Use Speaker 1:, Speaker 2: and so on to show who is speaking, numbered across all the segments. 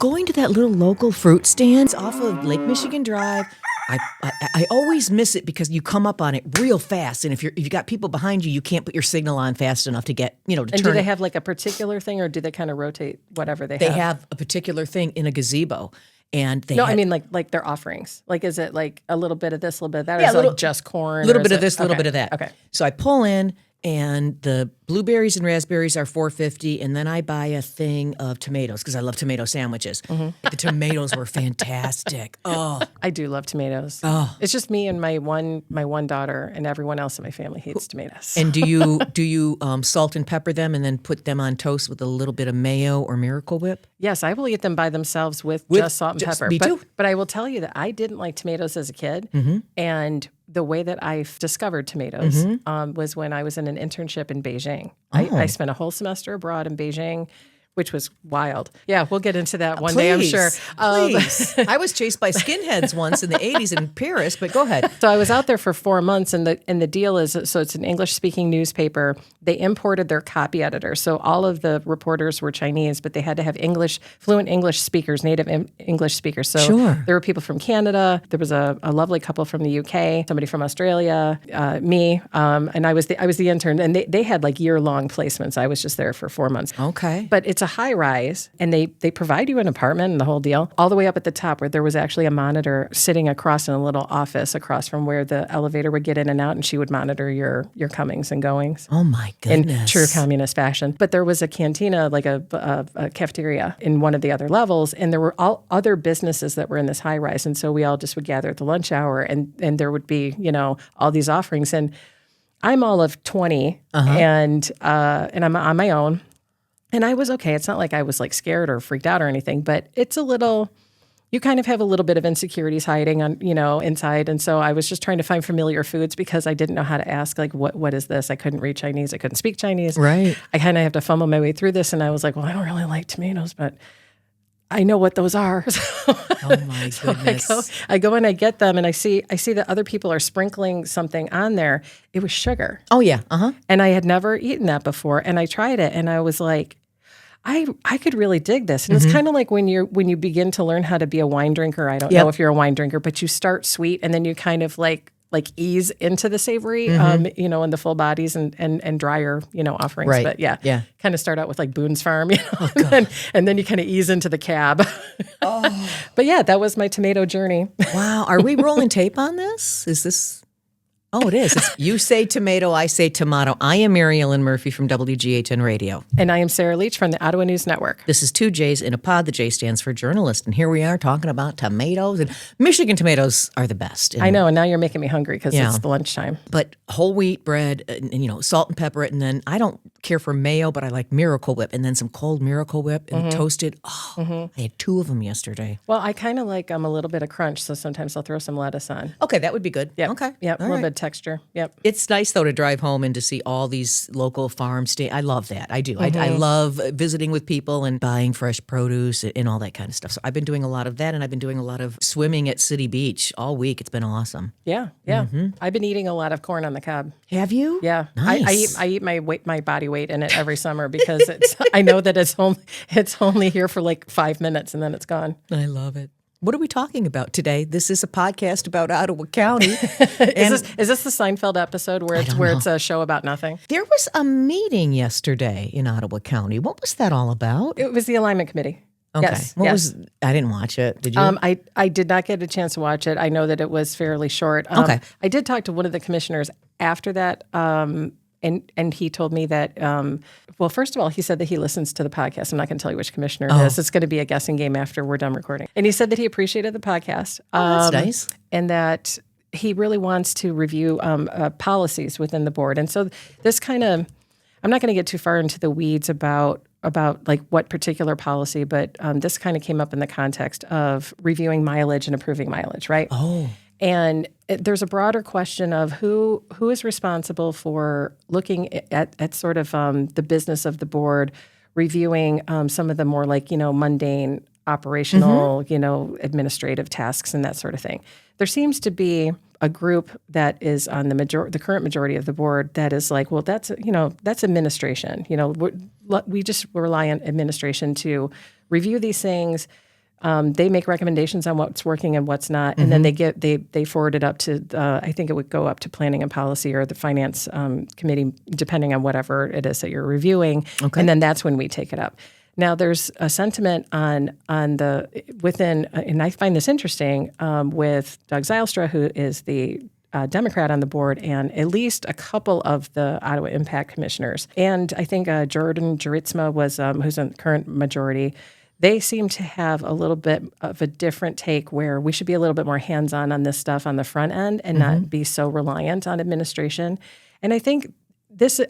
Speaker 1: going to that little local fruit stand off of Lake Michigan Drive. I always miss it because you come up on it real fast, and if you got people behind you, you can't put your signal on fast enough to get to turn.
Speaker 2: And do they have like a particular thing, or do they kind of rotate whatever they have?
Speaker 1: They have a particular thing in a gazebo, and they
Speaker 2: I mean like their offerings. Like, is it like a little bit of this, a little bit of that, or is it like just corn?
Speaker 1: A little bit of this, a little bit of that.
Speaker 2: Okay.
Speaker 1: So I pull in, and the blueberries and raspberries are $4.50, and then I buy a thing of tomatoes because I love tomato sandwiches. Mm-hmm. The tomatoes were fantastic. Oh,
Speaker 2: I do love tomatoes.
Speaker 1: Oh,
Speaker 2: it's just me and my one daughter, and everyone else in my family hates tomatoes.
Speaker 1: And do you salt and pepper them and then put them on toast with a little bit of mayo or Miracle Whip?
Speaker 2: Yes, I will eat them by themselves with just salt and pepper.
Speaker 1: Me too.
Speaker 2: But I will tell you that I didn't like tomatoes as a kid, and the way that I discovered tomatoes was when I was in an internship in Beijing. I spent a whole semester abroad in Beijing, which was wild. Yeah, we'll get into that one day, I'm sure.
Speaker 1: Please. I was chased by skinheads once in the 80s in Paris, but go ahead.
Speaker 2: So I was out there for 4 months, and the deal is, so it's an English-speaking newspaper. They imported their copy editor. So all of the reporters were Chinese, but they had to have fluent English speakers, native English speakers. So there were people from Canada. There was a lovely couple from the UK, somebody from Australia, me, and I was the intern. And they had like year-long placements. I was just there for 4 months.
Speaker 1: Okay.
Speaker 2: But it's a high rise, and they provide you an apartment and the whole deal, all the way up at the top where there was actually a monitor sitting across in a little office across from where the elevator would get in and out, and she would monitor your comings and goings.
Speaker 1: Oh my goodness.
Speaker 2: In true communist fashion. But there was a cantina, like a cafeteria in one of the other levels, and there were all other businesses that were in this high rise, and so we all just would gather at the lunch hour, and there would be, all these offerings, and I'm all of 20, and I'm on my own. And I was okay. It's not like I was like scared or freaked out or anything, but it's a little, you kind of have a little bit of insecurities hiding on, inside. And so I was just trying to find familiar foods because I didn't know how to ask, like, what is this? I couldn't read Chinese. I couldn't speak Chinese.
Speaker 1: Right.
Speaker 2: I kind of have to fumble my way through this. And I was like, well, I don't really like tomatoes, but I know what those are.
Speaker 1: Oh my goodness.
Speaker 2: So I go and I get them, and I see that other people are sprinkling something on there. It was sugar.
Speaker 1: Oh yeah.
Speaker 2: And I had never eaten that before. And I tried it, and I was like, I could really dig this. And it's kind of like when you begin to learn how to be a wine drinker. I don't know if you're a wine drinker, but you start sweet, and then you kind of like ease into the savory, and the full bodies and drier, offerings.
Speaker 1: Right.
Speaker 2: But kind of start out with like Boone's Farm, and then you kind of ease into the cab. But yeah, that was my tomato journey.
Speaker 1: Wow. Are we rolling tape on this? Is this... Oh, it is. You say tomato, I say tomato. I am Mary Ellen Murphy from WGHN Radio.
Speaker 2: And I am Sarah Leach from the Ottawa News Network.
Speaker 1: This is two J's in a pod. The J stands for journalist. And here we are talking about tomatoes. And Michigan tomatoes are the best.
Speaker 2: I know. And now you're making me hungry because it's the lunchtime.
Speaker 1: But whole wheat bread and salt and pepper it. And then I don't care for mayo, but I like Miracle Whip. And then some cold Miracle Whip and toasted. Oh, I had 2 of them yesterday.
Speaker 2: Well, I kind of like a little bit of crunch. So sometimes I'll throw some lettuce on.
Speaker 1: Okay, that would be good.
Speaker 2: Yeah.
Speaker 1: Okay.
Speaker 2: Yeah, a little bit of texture. Yep.
Speaker 1: It's nice, though, to drive home and to see all these local farms. I love that. I do. I love visiting with people and buying fresh produce and all that kind of stuff. So I've been doing a lot of that, and I've been doing a lot of swimming at City Beach all week. It's been awesome.
Speaker 2: Yeah. I've been eating a lot of corn on the cob.
Speaker 1: Have you?
Speaker 2: Yeah.
Speaker 1: Nice.
Speaker 2: I eat my body weight in it every summer because I know that it's only here for like 5 minutes and then it's gone.
Speaker 1: I love it. What are we talking about today? This is a podcast about Ottawa County.
Speaker 2: Is this the Seinfeld episode where it's a show about nothing?
Speaker 1: There was a meeting yesterday in Ottawa County. What was that all about?
Speaker 2: It was the Alignment Committee.
Speaker 1: Okay.
Speaker 2: Yes.
Speaker 1: I didn't watch it. Did you?
Speaker 2: I did not get a chance to watch it. I know that it was fairly short.
Speaker 1: Okay.
Speaker 2: I did talk to one of the commissioners after that. And he told me that, first of all, he said that he listens to the podcast. I'm not going to tell you which commissioner it is. It's going to be a guessing game after we're done recording. And he said that he appreciated the podcast.
Speaker 1: That's nice.
Speaker 2: And that he really wants to review policies within the board. And so this kind of, I'm not going to get too far into the weeds about like what particular policy, but this kind of came up in the context of reviewing mileage and approving mileage, right?
Speaker 1: Oh.
Speaker 2: And there's a broader question of who is responsible for looking at sort of the business of the board, reviewing some of the more like, mundane operational, administrative tasks and that sort of thing. There seems to be a group that is on the current majority of the board that is like, well, that's administration. We just rely on administration to review these things, They make recommendations on what's working and what's not, and then they forward it up to I think it would go up to Planning and Policy or the Finance Committee, depending on whatever it is that you're reviewing, and then that's when we take it up. Now, there's a sentiment on the within, and I find this interesting with Doug Zylstra, who is the Democrat on the board, and at least a couple of the Ottawa Impact commissioners, and I think Jordan Jaritsma was who's in the current majority. They seem to have a little bit of a different take where we should be a little bit more hands-on on this stuff on the front end and not be so reliant on administration. And I think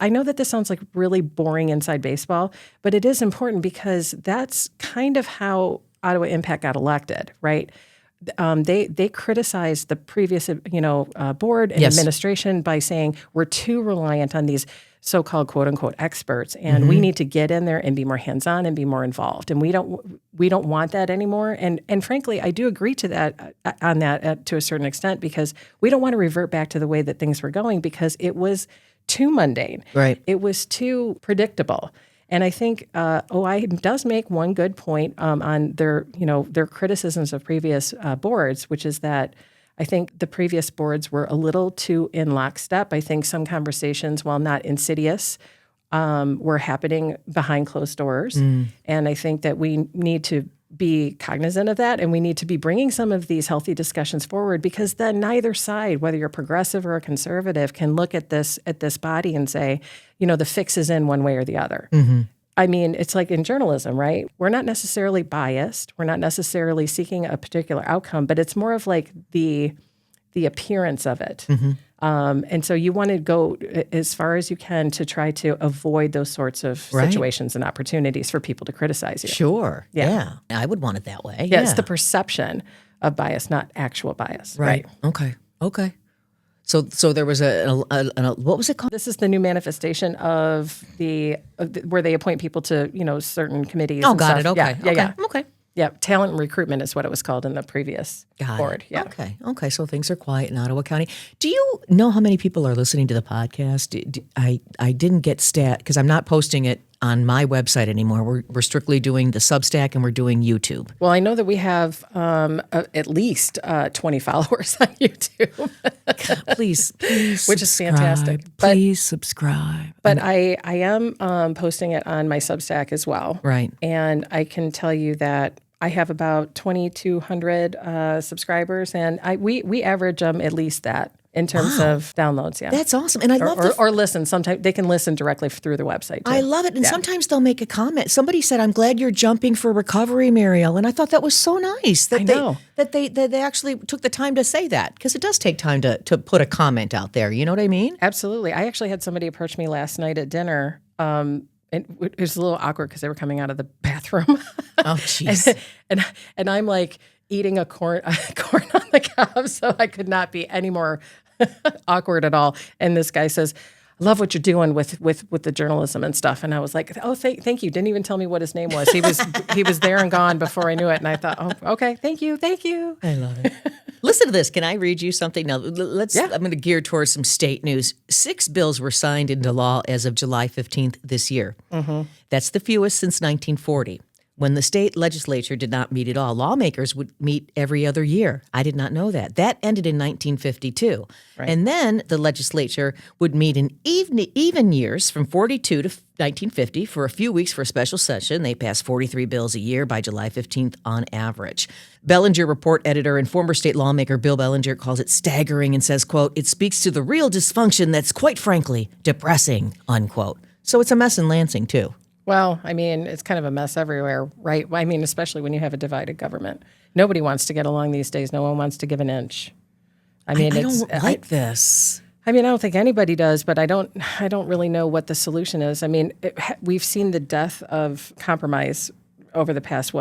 Speaker 2: I know that this sounds like really boring inside baseball, but it is important because that's kind of how Ottawa Impact got elected, right? They criticized the previous, board and administration by saying we're too reliant on these so-called quote unquote experts, and we need to get in there and be more hands-on and be more involved. And we don't want that anymore. And frankly, I do agree to that to a certain extent, because we don't want to revert back to the way that things were going because it was too mundane.
Speaker 1: Right.
Speaker 2: It was too predictable. And I think OI does make one good point on their criticisms of previous boards, which is that I think the previous boards were a little too in lockstep. I think some conversations, while not insidious, were happening behind closed doors. And I think that we need to be cognizant of that, and we need to be bringing some of these healthy discussions forward, because then neither side, whether you're progressive or a conservative, can look at this body and say, the fix is in one way or the other. I mean, it's like in journalism, right? We're not necessarily biased. We're not necessarily seeking a particular outcome, but it's more of like the appearance of it. And so you want to go as far as you can to try to avoid those sorts of situations and opportunities for people to criticize you.
Speaker 1: Sure. Yeah. I would want it that way.
Speaker 2: Yeah, it's the perception of bias, not actual bias.
Speaker 1: Right. Okay. So there was what was it called?
Speaker 2: This is the new manifestation of where they appoint people to certain committees.
Speaker 1: Oh,
Speaker 2: and
Speaker 1: got
Speaker 2: stuff.
Speaker 1: it. Okay.
Speaker 2: Okay. Yeah, talent and recruitment is what it was called in the previous board. Yeah.
Speaker 1: Okay. So things are quiet in Ottawa County. Do you know how many people are listening to the podcast? I didn't get stat because I'm not posting it on my website anymore. We're strictly doing the Substack and we're doing YouTube.
Speaker 2: Well, I know that we have at least 20 followers on YouTube.
Speaker 1: Please,
Speaker 2: which is fantastic.
Speaker 1: Please subscribe.
Speaker 2: But I am posting it on my Substack as well.
Speaker 1: Right.
Speaker 2: And I can tell you that I have about 2,200 subscribers, and we average at least that in terms of downloads. Yeah,
Speaker 1: that's awesome, and I love
Speaker 2: or listen. Sometimes they can listen directly through the website, too.
Speaker 1: I love it, and sometimes they'll make a comment. Somebody said, "I'm glad you're jumping for recovery, Mariel," and I thought that was so nice that they actually took the time to say that, because it does take time to put a comment out there. You know what I mean?
Speaker 2: Absolutely. I actually had somebody approach me last night at dinner. It was a little awkward because they were coming out of the bathroom.
Speaker 1: Oh, jeez.
Speaker 2: and I'm like eating a corn on the cob, so I could not be any more awkward at all. And this guy says, "I love what you're doing with the journalism and stuff." And I was like, "Oh, thank you." Didn't even tell me what his name was. He was there and gone before I knew it. And I thought, "Oh, okay, thank you."
Speaker 1: I love it. Listen to this. Can I read you something? Now, I'm going to gear towards some state news. 6 bills were signed into law as of July 15th this year. That's the fewest since 1940. When the state legislature did not meet at all, lawmakers would meet every other year. I did not know that. That ended in 1952. Right. And then the legislature would meet in even years from 42 to 1950 for a few weeks for a special session. They passed 43 bills a year by July 15th on average. Bellinger report editor and former state lawmaker Bill Bellinger calls it staggering and says, quote, "It speaks to the real dysfunction that's quite frankly depressing," unquote. So it's a mess in Lansing, too.
Speaker 2: Well, I mean, it's kind of a mess everywhere, right? I mean, especially when you have a divided government. Nobody wants to get along these days. No one wants to give an inch. I mean,
Speaker 1: I don't like this.
Speaker 2: I mean, I don't think anybody does, but I don't really know what the solution is. I mean, we've seen the death of compromise over the past,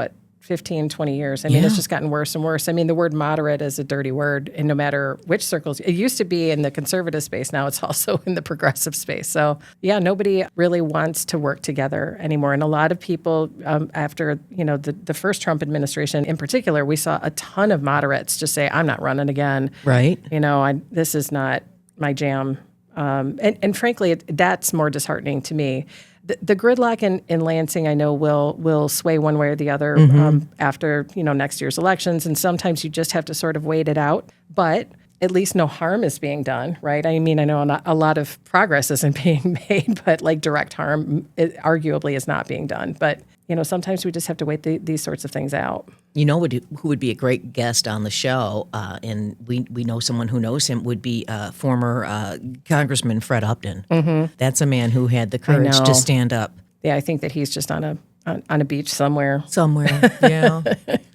Speaker 2: 15, 20 years. I mean, it's just gotten worse and worse. I mean, the word moderate is a dirty word, and no matter which circles. It used to be in the conservative space. Now it's also in the progressive space. So, nobody really wants to work together anymore. And a lot of people, after, the first Trump administration in particular, we saw a ton of moderates just say, "I'm not running again."
Speaker 1: Right.
Speaker 2: This is not my jam. And frankly, that's more disheartening to me. The gridlock in Lansing, I know, will sway one way or the other after next year's elections, and sometimes you just have to sort of wait it out. But at least no harm is being done, right? I mean, I know a lot of progress isn't being made, but like direct harm, arguably, is not being done. But sometimes we just have to wait these sorts of things out.
Speaker 1: Who would be a great guest on the show, and we know someone who knows him, would be former Congressman Fred Upton. Mm-hmm. That's a man who had the courage to stand up.
Speaker 2: Yeah, I think that he's just on a beach somewhere.
Speaker 1: Yeah.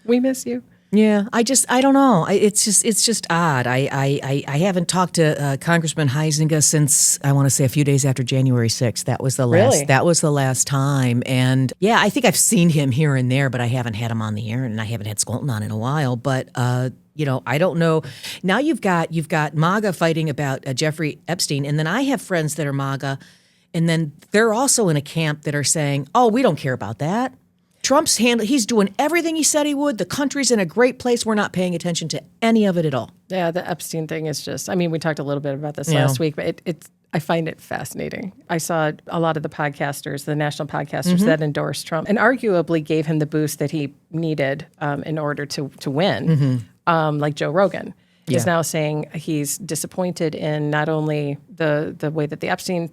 Speaker 2: We miss you.
Speaker 1: Yeah, I don't know. It's just odd. I haven't talked to Congressman Huizenga since, I want to say, a few days after January 6th. That was the last.
Speaker 2: Really?
Speaker 1: That was the last time. And yeah, I think I've seen him here and there, but I haven't had him on the air, and I haven't had Skolton on in a while. But I don't know. Now you've got MAGA fighting about Jeffrey Epstein, and then I have friends that are MAGA, and then they're also in a camp that are saying, "Oh, we don't care about that. He's doing everything he said he would. The country's in a great place. We're not paying attention to any of it at all."
Speaker 2: Yeah, the Epstein thing is just, I mean, we talked a little bit about this last week, but I find it fascinating. I saw a lot of the podcasters, the national podcasters that endorsed Trump and arguably gave him the boost that he needed in order to win, like Joe Rogan. Is now saying he's disappointed in not only the way that the Epstein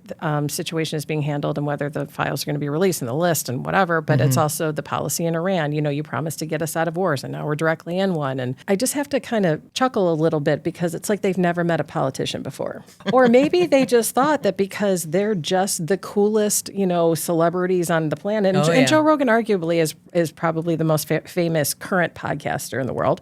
Speaker 2: situation is being handled and whether the files are going to be released in the list and whatever, but it's also the policy in Iran. You promised to get us out of wars, and now we're directly in one. And I just have to kind of chuckle a little bit because it's like they've never met a politician before. Or maybe they just thought that because they're just the coolest, celebrities on the planet. And Joe Rogan arguably is probably the most famous current podcaster in the world.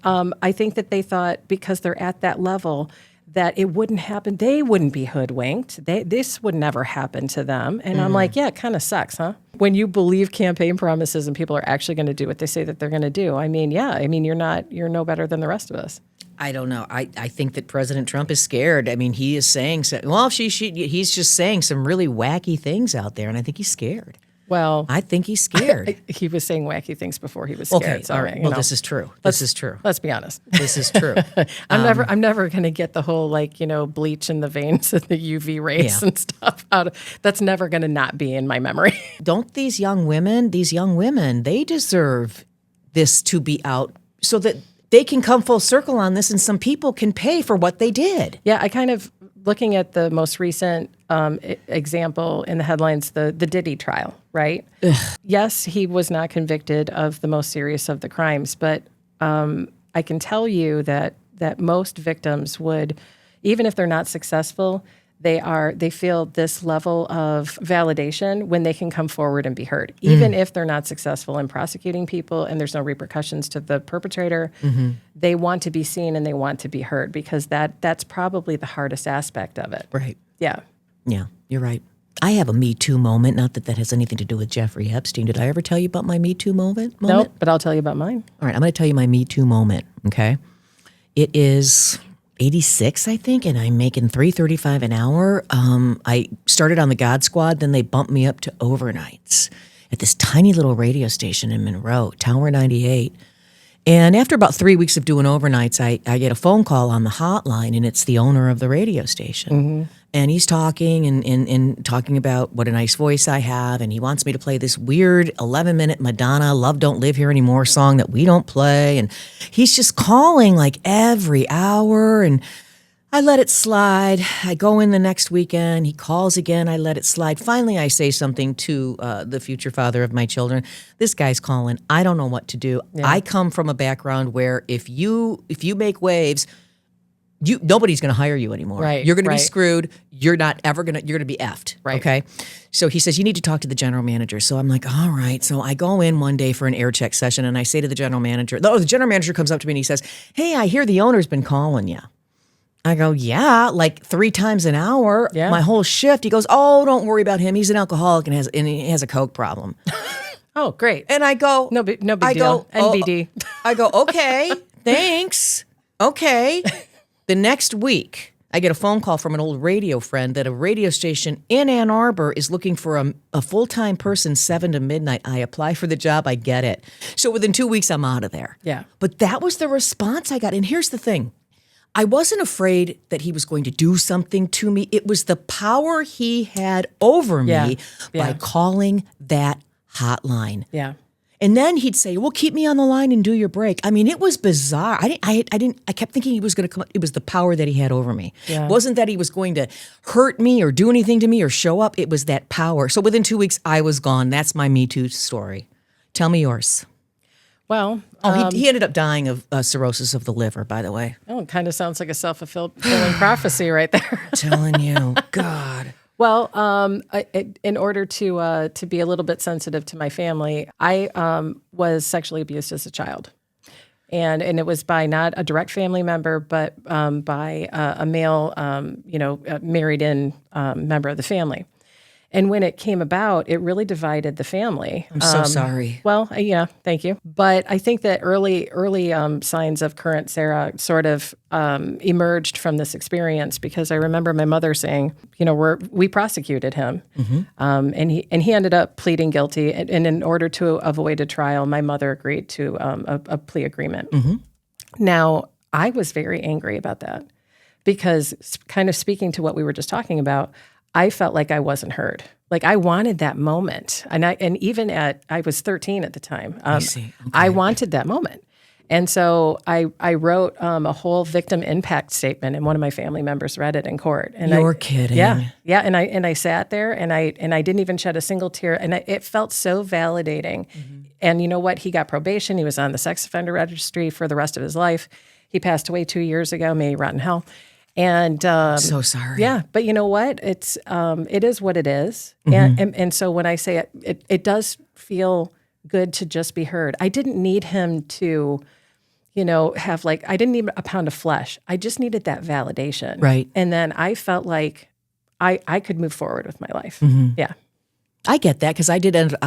Speaker 2: I think that they thought because they're at that level that it wouldn't happen. They wouldn't be hoodwinked. This would never happen to them. And I'm like, yeah, it kind of sucks, huh? When you believe campaign promises and people are actually going to do what they say that they're going to do. I mean, you're no better than the rest of us.
Speaker 1: I don't know. I think that President Trump is scared. I mean, he is saying, he's just saying some really wacky things out there, and I think he's scared.
Speaker 2: Well,
Speaker 1: I think he's scared.
Speaker 2: He was saying wacky things before he was scared.
Speaker 1: Okay,
Speaker 2: so,
Speaker 1: all right. Well, this is true. This is true.
Speaker 2: Let's be honest.
Speaker 1: This is true.
Speaker 2: I'm never going to get the whole bleach in the veins and the UV rays and stuff out. That's never going to not be in my memory.
Speaker 1: Don't these young women, they deserve this to be out so that they can come full circle on this, and some people can pay for what they did.
Speaker 2: Yeah, I kind of looking at the most recent example in the headlines, the Diddy trial, right? Ugh. Yes, he was not convicted of the most serious of the crimes, but I can tell you that most victims would, even if they're not successful, they feel this level of validation when they can come forward and be heard. Even if they're not successful in prosecuting people and there's no repercussions to the perpetrator, they want to be seen and they want to be heard because that's probably the hardest aspect of it.
Speaker 1: Right.
Speaker 2: Yeah.
Speaker 1: Yeah, you're right. I have a Me Too moment. Not that has anything to do with Jeffrey Epstein. Did I ever tell you about my Me Too moment?
Speaker 2: No, but I'll tell you about mine.
Speaker 1: All right, I'm going to tell you my Me Too moment, okay? It is 86, I think, and I'm making $3.35 an hour. I started on the God Squad, then they bumped me up to overnights at this tiny little radio station in Monroe, Tower 98. And after about 3 weeks of doing overnights, I get a phone call on the hotline, and it's the owner of the radio station. Mm-hmm. And he's talking and talking about what a nice voice I have, and he wants me to play this weird 11-minute Madonna Love Don't Live Here Anymore song that we don't play. And he's just calling like every hour, and I let it slide. I go in the next weekend. He calls again. I let it slide. Finally, I say something to the future father of my children. This guy's calling. I don't know what to do. Yeah. I come from a background where if you make waves, nobody's going to hire you anymore.
Speaker 2: Right,
Speaker 1: you're going to be screwed. You're not ever going to. You're going to be effed.
Speaker 2: Right.
Speaker 1: Okay. So he says you need to talk to the general manager. So I'm like, all right. So I go in one day for an air check session, and I say to the general manager. The general manager comes up to me and he says, "Hey, I hear the owner's been calling you." I go, "Yeah, like 3 times an hour, my whole shift." He goes, "Oh, don't worry about him. He's an alcoholic and he has a coke problem."
Speaker 2: Oh, great.
Speaker 1: And I go,
Speaker 2: no big deal. NBD.
Speaker 1: I go, okay, thanks. Okay. The next week, I get a phone call from an old radio friend that a radio station in Ann Arbor is looking for a full-time person 7 to midnight. I apply for the job. I get it. So within 2 weeks, I'm out of there.
Speaker 2: Yeah.
Speaker 1: But that was the response I got. And here's the thing. I wasn't afraid that he was going to do something to me. It was the power he had over me by calling that hotline.
Speaker 2: Yeah.
Speaker 1: And then he'd say, well, keep me on the line and do your break. I mean, it was bizarre. I kept thinking he was going to come. It was the power that he had over me.
Speaker 2: Yeah.
Speaker 1: It wasn't that he was going to hurt me or do anything to me or show up. It was that power. So within 2 weeks, I was gone. That's my Me Too story. Tell me yours.
Speaker 2: Well,
Speaker 1: He ended up dying of cirrhosis of the liver, by the way.
Speaker 2: it kind of sounds like a self-fulfilling prophecy right there.
Speaker 1: Telling you, God.
Speaker 2: Well, in order to be a little bit sensitive to my family, I was sexually abused as a child, and it was by not a direct family member, but by a male, married-in member of the family. And when it came about, it really divided the family.
Speaker 1: I'm so sorry.
Speaker 2: Well, yeah, thank you. But I think that early signs of current Sarah sort of emerged from this experience, because I remember my mother saying, we prosecuted him, and he ended up pleading guilty. And in order to avoid a trial, my mother agreed to a plea agreement. Now, I was very angry about that, because kind of speaking to what we were just talking about, I felt like I wasn't heard. Like I wanted that moment. And I was 13 at the time.
Speaker 1: I see. Okay.
Speaker 2: I wanted that moment. And so I wrote a whole victim impact statement, and one of my family members read it in court. And
Speaker 1: You're kidding.
Speaker 2: Yeah. And I sat there and I didn't even shed a single tear. And it felt so validating. And you know what? He got probation. He was on the sex offender registry for the rest of his life. He passed away 2 years ago. May he rot in hell. And
Speaker 1: so sorry.
Speaker 2: Yeah, but you know what? It is what it is. And so when I say it does feel good to just be heard. I didn't need him to, have I didn't need a pound of flesh. I just needed that validation.
Speaker 1: Right.
Speaker 2: And then I felt like I could move forward with my life. Yeah.
Speaker 1: I get that, because I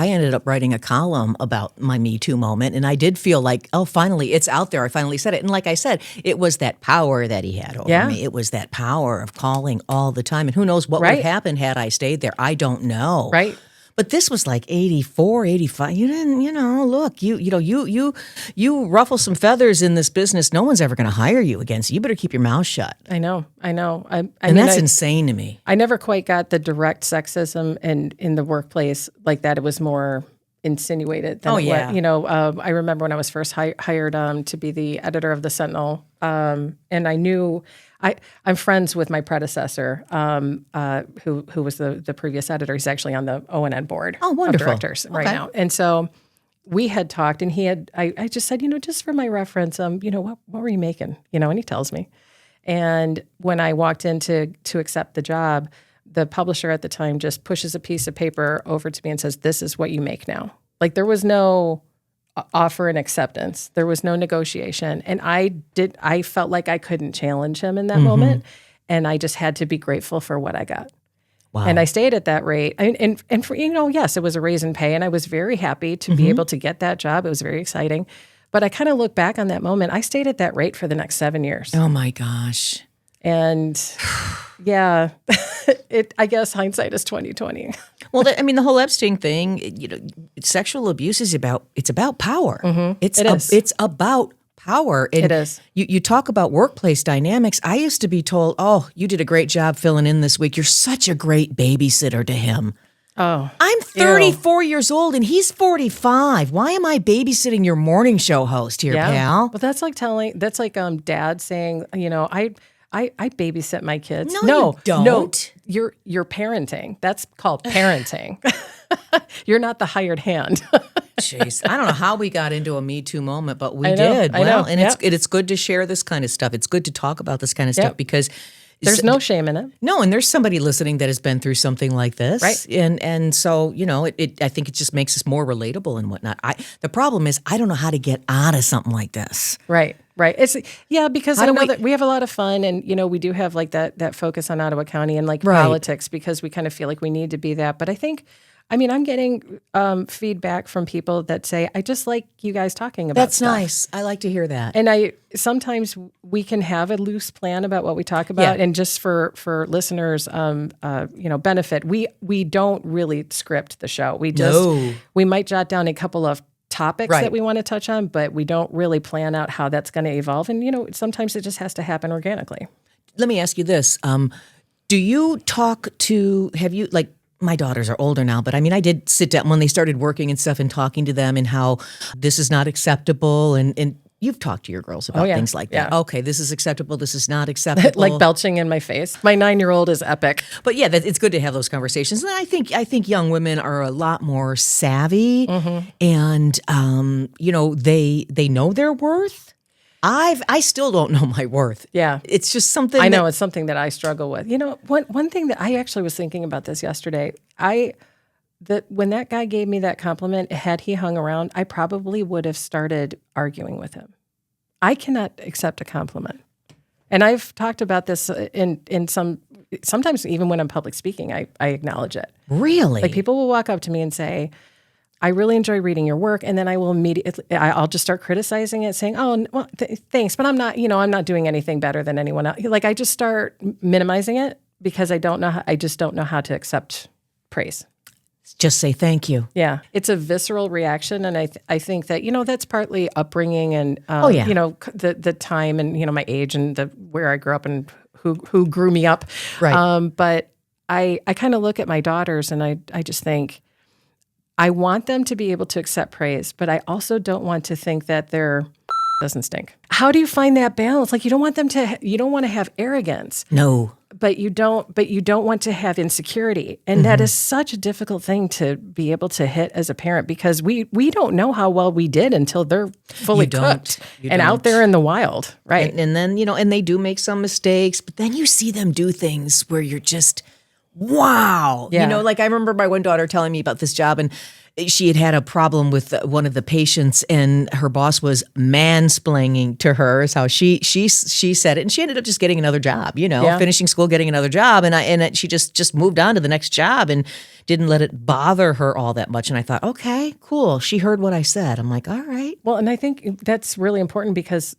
Speaker 1: ended up writing a column about my Me Too moment, and I did feel like, oh, finally, it's out there. I finally said it. And like I said, it was that power that he had over me. It was that power of calling all the time. And who knows what would have happened had I stayed there. I don't know.
Speaker 2: Right.
Speaker 1: But this was like 84, 85. You didn't, look, you ruffle some feathers in this business. No one's ever going to hire you again. So you better keep your mouth shut.
Speaker 2: I know. And
Speaker 1: that's insane to me.
Speaker 2: I never quite got the direct sexism in the workplace like that. It was more insinuated than I remember when I was first hired to be the editor of the Sentinel, and I knew I'm friends with my predecessor, who was the previous editor. He's actually on the O&N board of directors right now. And so we had talked, and I just said, just for my reference, what were you making? And he tells me. And when I walked in to accept the job, the publisher at the time just pushes a piece of paper over to me and says, "This is what you make now." Like there was no offer and acceptance. There was no negotiation. And I felt like I couldn't challenge him in that moment. And I just had to be grateful for what I got. Wow. And I stayed at that rate. And for, yes, it was a raise in pay. And I was very happy to be able to get that job. It was very exciting. But I kind of look back on that moment. I stayed at that rate for the next 7 years.
Speaker 1: Oh my gosh.
Speaker 2: And yeah, I guess hindsight is 20/20.
Speaker 1: Well, the whole Epstein thing, sexual abuse is about power. It's about power. And
Speaker 2: it is.
Speaker 1: You talk about workplace dynamics. I used to be told, "Oh, you did a great job filling in this week. You're such a great babysitter to him."
Speaker 2: Oh,
Speaker 1: I'm 34 years old and he's 45. Why am I babysitting your morning show host here, pal?
Speaker 2: Well, that's like dad saying, I babysit my kids.
Speaker 1: No, you don't.
Speaker 2: No, you're parenting. That's called parenting. You're not the hired hand.
Speaker 1: Jeez, I don't know how we got into a Me Too moment, but we did. And it's good to share this kind of stuff. It's good to talk about this kind of stuff because
Speaker 2: there's no shame in it.
Speaker 1: No, and there's somebody listening that has been through something like this.
Speaker 2: Right.
Speaker 1: And so, I think it just makes us more relatable and whatnot. The problem is I don't know how to get out of something like this.
Speaker 2: Right. It's because I know that we have a lot of fun, and we do have like that focus on Ottawa County and politics, because we kind of feel like we need to be that. But I think, I'm getting feedback from people that say, I just like you guys talking about
Speaker 1: That's
Speaker 2: stuff.
Speaker 1: Nice. I like to hear that.
Speaker 2: And sometimes we can have a loose plan about what we talk about, and just for listeners, benefit, we don't really script the show. We might jot down a couple of topics
Speaker 1: Right.
Speaker 2: that we want to touch on, but we don't really plan out how that's going to evolve. And, sometimes it just has to happen organically.
Speaker 1: Let me ask you this. Do you have you, like, my daughters are older now, but I mean, I did sit down when they started working and stuff and talking to them and how this is not acceptable. And you've talked to your girls about things like that.
Speaker 2: Yeah.
Speaker 1: Okay, this is acceptable. This is not acceptable.
Speaker 2: Like belching in my face. My 9-year-old is epic.
Speaker 1: But yeah, it's good to have those conversations. And I think young women are a lot more savvy, and they know their worth. I still don't know my worth.
Speaker 2: Yeah.
Speaker 1: It's just something
Speaker 2: I know it's something that I struggle with. One thing that I actually was thinking about this yesterday, when that guy gave me that compliment, had he hung around, I probably would have started arguing with him. I cannot accept a compliment. And I've talked about this sometimes even when I'm public speaking, I acknowledge it.
Speaker 1: Really?
Speaker 2: Like people will walk up to me and say, I really enjoy reading your work, and then I will I'll just start criticizing it, saying, "Oh, well, thanks, but I'm not doing anything better than anyone else." Like I just start minimizing it because I just don't know how to accept praise.
Speaker 1: Just say thank you.
Speaker 2: Yeah, it's a visceral reaction, and I think that that's partly upbringing and the time and my age and where I grew up and who grew me up.
Speaker 1: Right.
Speaker 2: But I kind of look at my daughters and I just think, I want them to be able to accept praise, but I also don't want to think that their doesn't stink. How do you find that balance? Like you don't want to have arrogance.
Speaker 1: No.
Speaker 2: But you don't want to have insecurity. And that is such a difficult thing to be able to hit as a parent because we don't know how well we did until they're fully cooked and out there in the wild. Right.
Speaker 1: And then, and they do make some mistakes, but then you see them do things where you're just, wow.
Speaker 2: Yeah.
Speaker 1: Like I remember my one daughter telling me about this job and she had a problem with one of the patients and her boss was mansplaining to her is how she said it. And she ended up just getting another job, finishing school, getting another job. And she just moved on to the next job and didn't let it bother her all that much. And I thought, okay, cool. She heard what I said. I'm like, all right.
Speaker 2: Well, and I think that's really important because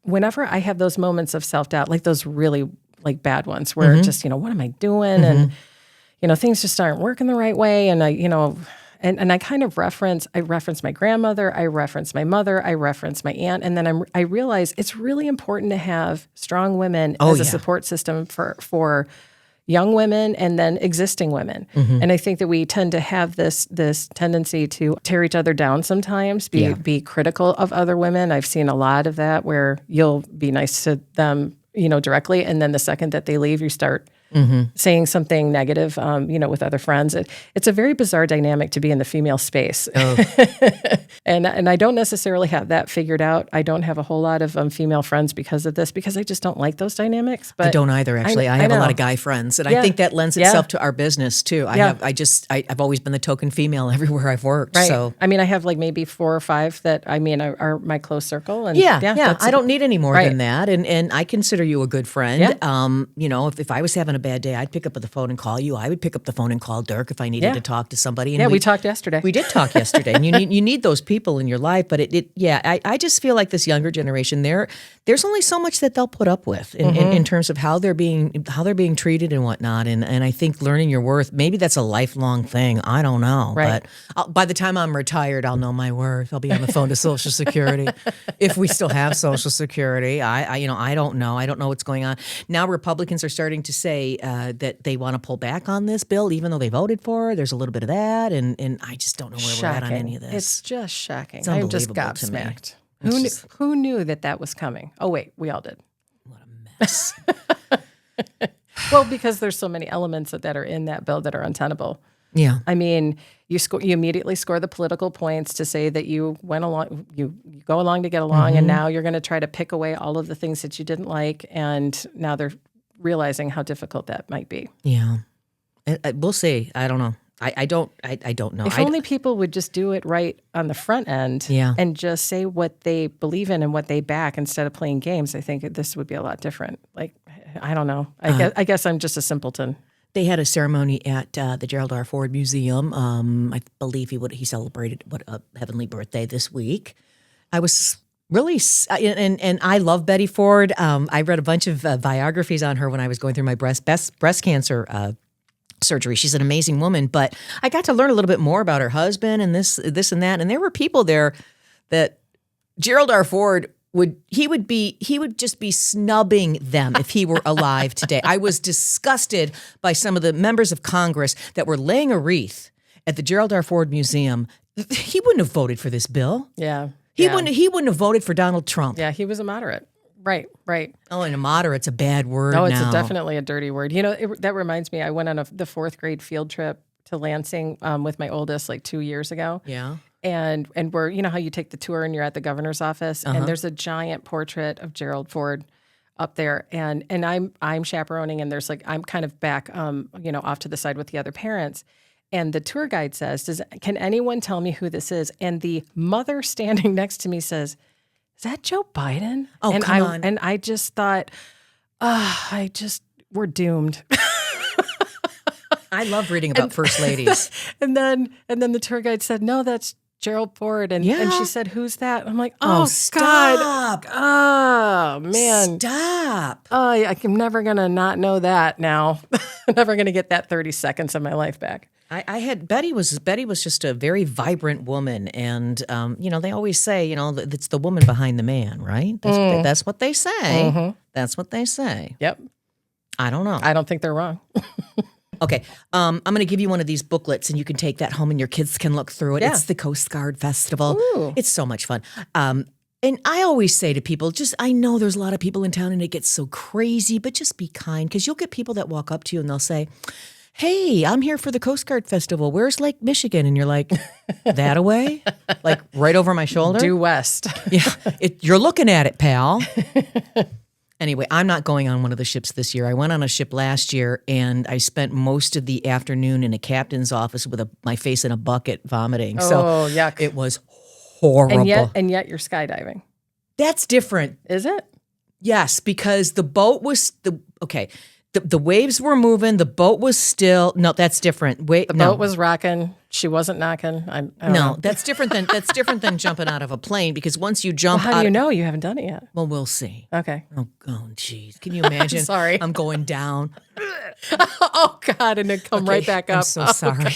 Speaker 2: whenever I have those moments of self-doubt, like those really like bad ones where just, what am I doing? And, things just aren't working the right way. And And I kind of reference my grandmother, I reference my mother, I reference my aunt, and then I realize it's really important to have strong women as a support system for young women and then existing women. And I think that we tend to have this tendency to tear each other down sometimes, be critical of other women. I've seen a lot of that where you'll be nice to them, directly, and then the second that they leave, you start saying something negative, with other friends. It's a very bizarre dynamic to be in the female space. Oh. and I don't necessarily have that figured out. I don't have a whole lot of female friends because of this, because I just don't like those dynamics. But
Speaker 1: I don't either, actually. I have a lot of guy friends, and I think that lends itself to our business, too. I've always been the token female everywhere I've worked.
Speaker 2: Right.
Speaker 1: So
Speaker 2: I mean, I have like maybe 4 or 5 that, are my close circle. And
Speaker 1: I don't need any more than that. And I consider you a good friend.
Speaker 2: Yeah.
Speaker 1: If I was having a bad day, I'd pick up the phone and call you. I would pick up the phone and call Dirk if I needed to talk to somebody. And
Speaker 2: we talked yesterday.
Speaker 1: We did talk yesterday, and you need those people in your life. But I just feel like this younger generation, there's only so much that they'll put up with in terms of how they're being treated and whatnot. And I think learning your worth, maybe that's a lifelong thing. I don't know.
Speaker 2: Right.
Speaker 1: But by the time I'm retired, I'll know my worth. I'll be on the phone to Social Security if we still have Social Security. I don't know. I don't know what's going on now. Republicans are starting to say that they want to pull back on this bill, even though they voted for it. There's a little bit of that, and I just don't know where we're at on any of this.
Speaker 2: It's just shocking.
Speaker 1: It's
Speaker 2: I'm just
Speaker 1: unbelievable to me.
Speaker 2: gobsmacked. Who knew that was coming? Oh, wait, we all did.
Speaker 1: What a mess.
Speaker 2: Well, because there's so many elements that are in that bill that are untenable.
Speaker 1: Yeah.
Speaker 2: I mean, you immediately score the political points to say that you went along, you go along to get along, and now you're going to try to pick away all of the things that you didn't like, and now they're realizing how difficult that might be.
Speaker 1: Yeah. We'll see. I don't know. I don't know.
Speaker 2: If only people would just do it right on the front end and just say what they believe in and what they back instead of playing games, I think this would be a lot different. Like, I don't know. I guess I'm just a simpleton.
Speaker 1: They had a ceremony at the Gerald R. Ford Museum. I believe he celebrated a heavenly birthday this week. I was really, and I love Betty Ford. I read a bunch of biographies on her when I was going through my breast cancer surgery. She's an amazing woman, but I got to learn a little bit more about her husband and this and that. And there were people there that Gerald R. Ford would just be snubbing them if he were alive today. I was disgusted by some of the members of Congress that were laying a wreath at the Gerald R. Ford Museum. He wouldn't have voted for this bill.
Speaker 2: Yeah.
Speaker 1: He wouldn't have voted for Donald Trump.
Speaker 2: Yeah, he was a moderate. Right.
Speaker 1: Oh, and a moderate's a bad word
Speaker 2: No, it's
Speaker 1: now.
Speaker 2: definitely a dirty word. That reminds me, I went on the fourth grade field trip to Lansing with my oldest like 2 years ago.
Speaker 1: Yeah.
Speaker 2: And we're, how you take the tour and you're at the governor's office and there's a giant portrait of Gerald Ford up there. And I'm chaperoning and there's I'm kind of back, off to the side with the other parents. And the tour guide says, can anyone tell me who this is? And the mother standing next to me says, is that Joe Biden?
Speaker 1: Oh,
Speaker 2: and
Speaker 1: come on.
Speaker 2: And I just thought, we're doomed.
Speaker 1: I love reading about first ladies.
Speaker 2: And then the tour guide said, no, that's Gerald Ford. And she said, who's that? I'm like, oh
Speaker 1: stop.
Speaker 2: God. Oh, man.
Speaker 1: Stop.
Speaker 2: Oh, I'm never going to not know that now. I'm never going to get that 30 seconds of my life back.
Speaker 1: I had Betty was just a very vibrant woman, and they always say it's the woman behind the man, right? That's what they say. Mm-hmm. That's what they say.
Speaker 2: Yep.
Speaker 1: I don't know.
Speaker 2: I don't think they're wrong.
Speaker 1: Okay, I'm going to give you one of these booklets, and you can take that home, and your kids can look through it. Yeah. It's the Coast Guard Festival.
Speaker 2: Ooh.
Speaker 1: It's so much fun. And I always say to people, I know there's a lot of people in town, and it gets so crazy, but just be kind, because you'll get people that walk up to you, and they'll say, hey, I'm here for the Coast Guard Festival. Where's Lake Michigan? And you're like, that away? Like right over my shoulder?
Speaker 2: Due west.
Speaker 1: Yeah, you're looking at it, pal. Anyway, I'm not going on one of the ships this year. I went on a ship last year, and I spent most of the afternoon in a captain's office with my face in a bucket vomiting. So
Speaker 2: yuck.
Speaker 1: It was horrible.
Speaker 2: And yet you're skydiving.
Speaker 1: That's different.
Speaker 2: Is it?
Speaker 1: Yes, because the boat was the waves were moving. The boat was still. No, that's different.
Speaker 2: The boat was rocking. She wasn't knocking. I don't know.
Speaker 1: That's different than jumping out of a plane, because once you jump
Speaker 2: how do you know? You haven't done it yet.
Speaker 1: Well, we'll see.
Speaker 2: Okay.
Speaker 1: Oh, jeez. Can you imagine?
Speaker 2: Sorry.
Speaker 1: I'm going down.
Speaker 2: Oh, God, and then come right back up.
Speaker 1: I'm so sorry.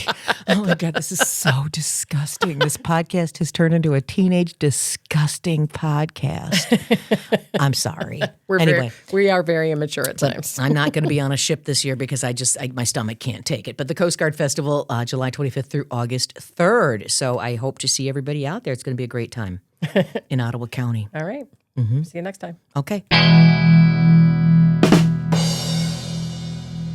Speaker 1: Oh, my God, this is so disgusting. This podcast has turned into a teenage disgusting podcast. I'm sorry.
Speaker 2: We are very immature at times.
Speaker 1: I'm not going to be on a ship this year because my stomach can't take it. But the Coast Guard Festival, July 25th through August 3rd. So I hope to see everybody out there. It's going to be a great time in Ottawa County.
Speaker 2: All right. Mm-hmm. See you next time.
Speaker 1: Okay.